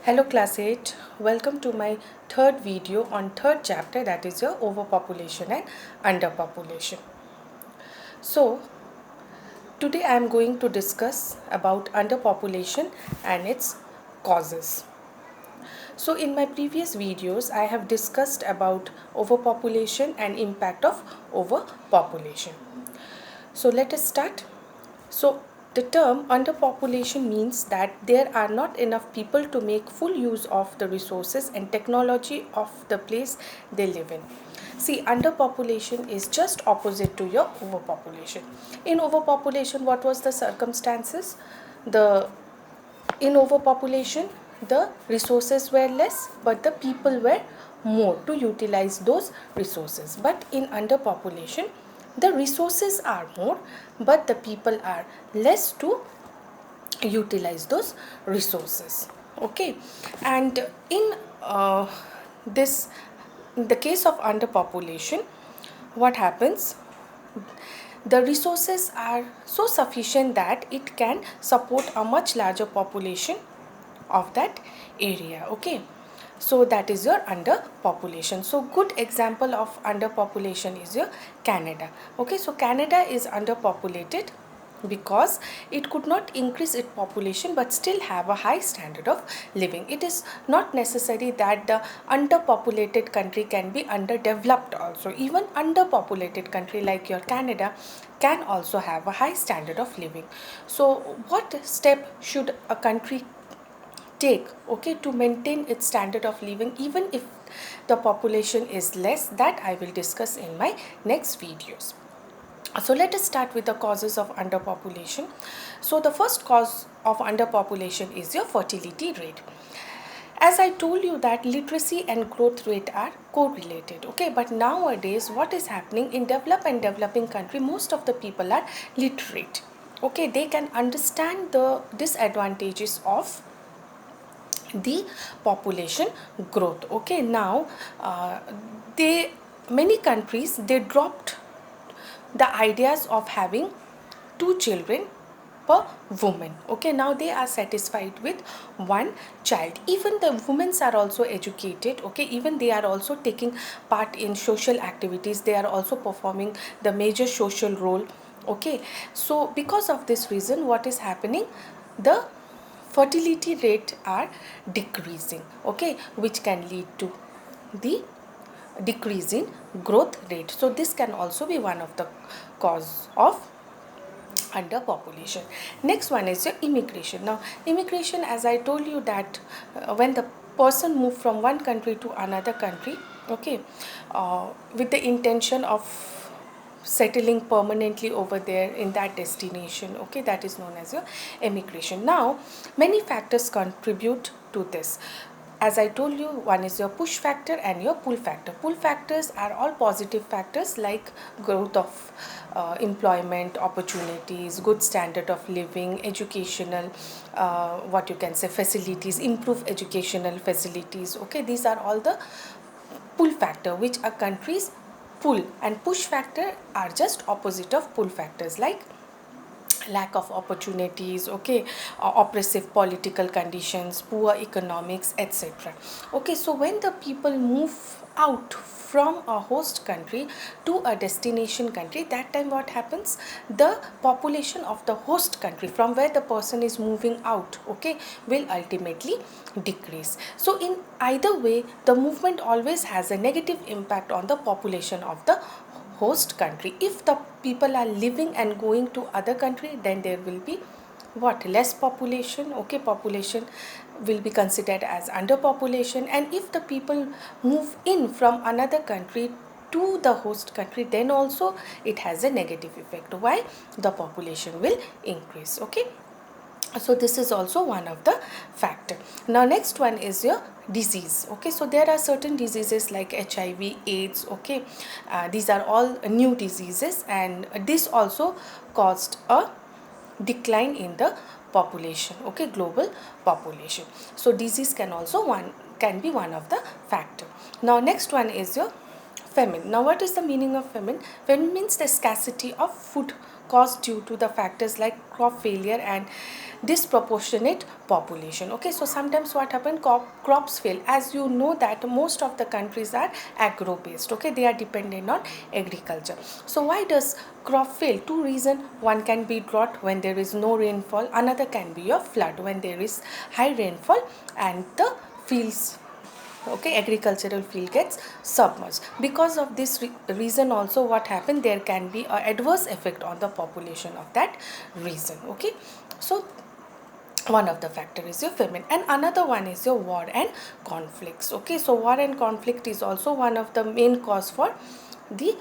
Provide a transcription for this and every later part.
Hello class 8, welcome to my third video on third chapter, that is your overpopulation and underpopulation. So today I am going to discuss about underpopulation and its causes. So in my previous videos I have discussed about overpopulation and impact of overpopulation. So let us start. So the term underpopulation means that there are not enough people to make full use of the resources and technology of the place they live in. See, underpopulation is just opposite to your overpopulation. In overpopulation, what was the circumstances? The in overpopulation, the resources were less, but the people were more to utilize those resources. But in underpopulation, the resources are more, but the people are less to utilize those resources. Okay, and this in the case of underpopulation, what happens? The resources are so sufficient that it can support a much larger population of that area. Okay, so that is your underpopulation. So good example of underpopulation is your Canada. Okay, so Canada is underpopulated because it could not increase its population but still have a high standard of living. It is not necessary that the underpopulated country can be underdeveloped also. Even underpopulated country like your Canada can also have a high standard of living. So what step should a country take, okay, to maintain its standard of living even if the population is less? That I will discuss in my next videos. So let us start with the causes of underpopulation. So the first cause of underpopulation is your fertility rate. As I told you that literacy and growth rate are correlated, okay, but nowadays what is happening in developed and developing country, most of the people are literate. Okay, they can understand the disadvantages of the population growth. Okay, now they many countries, they dropped the ideas of having two children per woman. Okay, now they are satisfied with one child. Even the women are also educated. Okay, even they are also taking part in social activities, they are also performing the major social role. Okay, so because of this reason, what is happening, the fertility rate are decreasing. Okay, which can lead to the decrease in growth rate. So this can also be one of the cause of underpopulation. Next one is your immigration. Now immigration, as I told you that when the person move from one country to another country, okay, with the intention of settling permanently over there in that destination, okay, that is known as your immigration. Now many factors contribute to this. As I told you, one is your push factor and your pull factor. Pull factors are all positive factors like growth of employment opportunities, good standard of living, educational, what you can say, facilities, improve educational facilities. Okay, these are all the pull factor which a country's pull, and push factor are just opposite of pull factors like lack of opportunities, okay, oppressive political conditions, poor economics, etc. Okay, so when the people move out from a host country to a destination country, that time what happens, the population of the host country from where the person is moving out, okay, will ultimately decrease. So in either way, the movement always has a negative impact on the population of the host country. If the people are living and going to other country, then there will be what, less population. Okay, population will be considered as underpopulation. And if the people move in from another country to the host country, then also it has a negative effect. Why? The population will increase. Okay, so this is also one of the factor. Now next one is your disease. Okay, so there are certain diseases like HIV, AIDS. Okay, these are all new diseases, and this also caused a decline in the population. Okay, global population. So disease can also be one of the factor. Now next one is your famine. Now what is the meaning of famine? Famine means the scarcity of food caused due to the factors like crop failure and disproportionate population. Okay, so sometimes what happen, crops fail. As you know that most of the countries are agro based. Okay, they are dependent on agriculture. So why does crop fail? Two reasons. One can be drought, when there is no rainfall. Another can be a flood, when there is high rainfall and the fields, okay, agricultural field gets submerged. Because of this reason also, what happened, there can be a adverse effect on the population of that region. Okay, so one of the factor is your famine, and another one is your war and conflicts. Okay, so war and conflict is also one of the main cause for the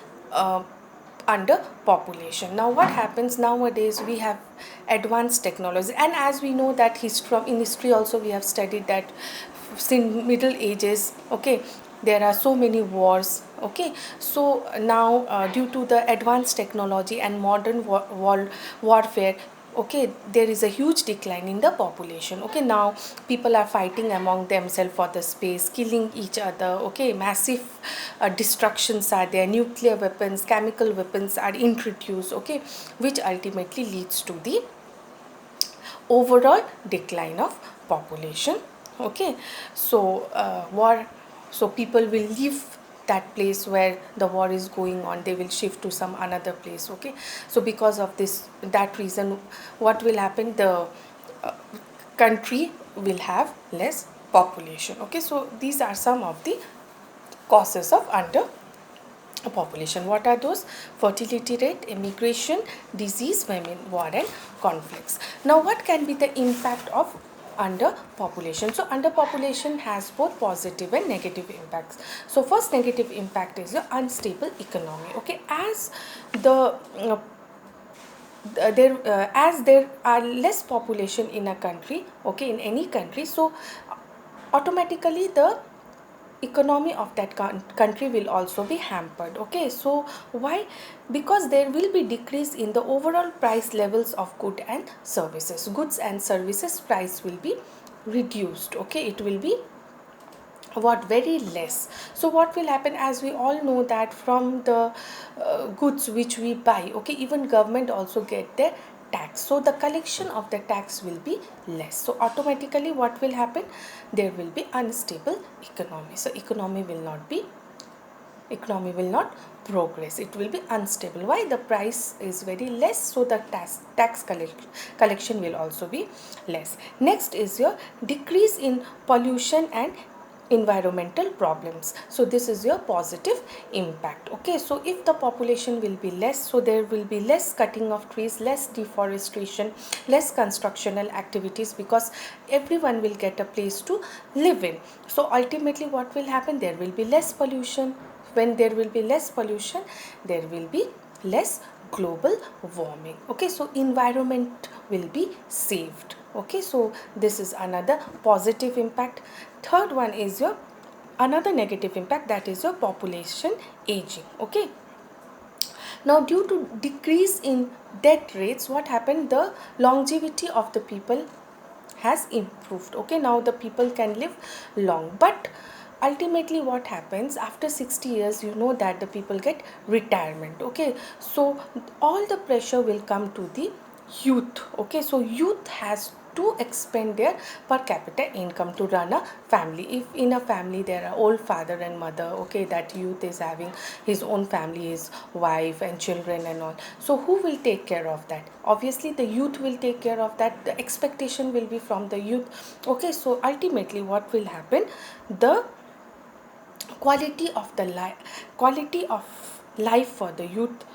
under population. Now what happens nowadays, we have advanced technology, and as we know that in history also we have studied that since middle ages, okay, there are so many wars. Okay, so now due to the advanced technology and modern warfare, okay, there is a huge decline in the population. Okay, now people are fighting among themselves for the space, killing each other. Okay, massive destructions are there, nuclear weapons, chemical weapons are introduced. Okay, which ultimately leads to the overall decline of population. Okay, so war, so people will leave that place where the war is going on, they will shift to some another place. Okay, so because of this, that reason, what will happen, the uh, country will have less population. Okay, so these are some of the causes of under population. What are those? Fertility rate, immigration, disease, famine, war and conflicts. Now what can be the impact of underpopulation? So underpopulation has both positive and negative impacts. So first negative impact is the unstable economy. Okay, as the as there are less population in a country, okay, in any country, so automatically the economy of that country will also be hampered. Okay, so why? Because there will be decrease in the overall price levels of goods and services price will be reduced. Okay, it will be what, very less. So what will happen, as we all know that from the goods which we buy, okay, even government also get their tax, so the collection of the tax will be less. So automatically what will happen, there will be unstable economy. So economy will not progress, it will be unstable. Why? The price is very less, so the tax collection will also be less. Next is your decrease in pollution and environmental problems. So this is your positive impact. Okay, so if the population will be less, so there will be less cutting of trees, less deforestation, less constructional activities, because everyone will get a place to live in. So ultimately what will happen, there will be less pollution. When there will be less pollution, there will be less global warming. Okay, so environment will be saved. Okay, so this is another positive impact. Third one is your another negative impact, that is your population aging. Okay, now due to decrease in death rates, what happened, the longevity of the people has improved. Okay, now the people can live long, but ultimately what happens, after 60 years, you know that the people get retirement. Okay, so all the pressure will come to the youth. Okay, so youth has to expend their per capita income to run a family. If in a family there are old father and mother, okay, that youth is having his own family, his wife and children and all, so who will take care of that? Obviously the youth will take care of that. The expectation will be from the youth. Okay, so ultimately what will happen, the quality of life for the youth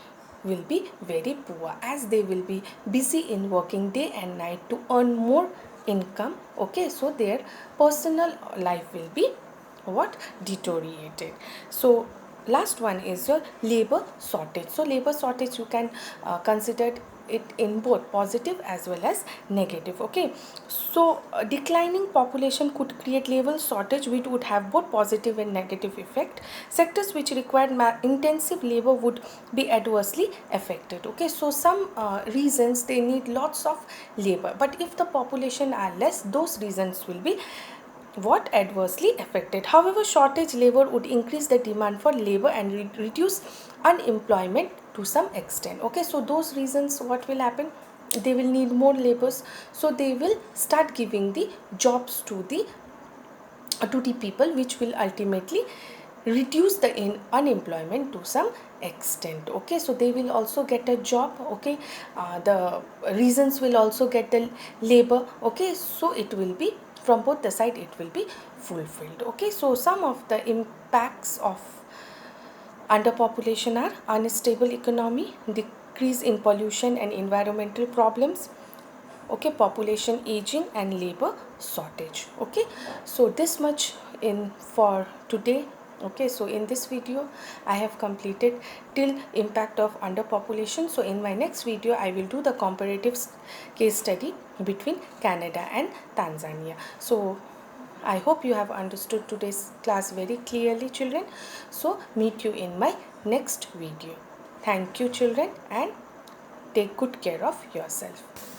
will be very poor, as they will be busy in working day and night to earn more income. Okay, so their personal life will be what, deteriorated. So last one is your labor shortage. So labor shortage, you can consider it in both positive as well as negative. Okay, so declining population could create labor shortage, which would have both positive and negative effect. Sectors which require intensive labor would be adversely affected. Okay, so some reasons they need lots of labor, but if the population are less, those reasons will be what, adversely affected. However, shortage labor would increase the demand for labor and reduce unemployment to some extent. Okay, so those reasons, what will happen, they will need more labors, so they will start giving the jobs to the people, which will ultimately reduce the unemployment to some extent. Okay, so they will also get a job. Okay, the reasons will also get the labor. Okay, so it will be from both the side, it will be fulfilled. Okay, so some of the impacts of underpopulation are unstable economy, decrease in pollution and environmental problems, okay, population aging and labor shortage. Okay, so this much in for today. Okay, so in this video I have completed till impact of underpopulation. So in my next video I will do the comparative case study between Canada and Tanzania. So I hope you have understood today's class very clearly, children. So meet you in my next video. Thank you, children, and take good care of yourself.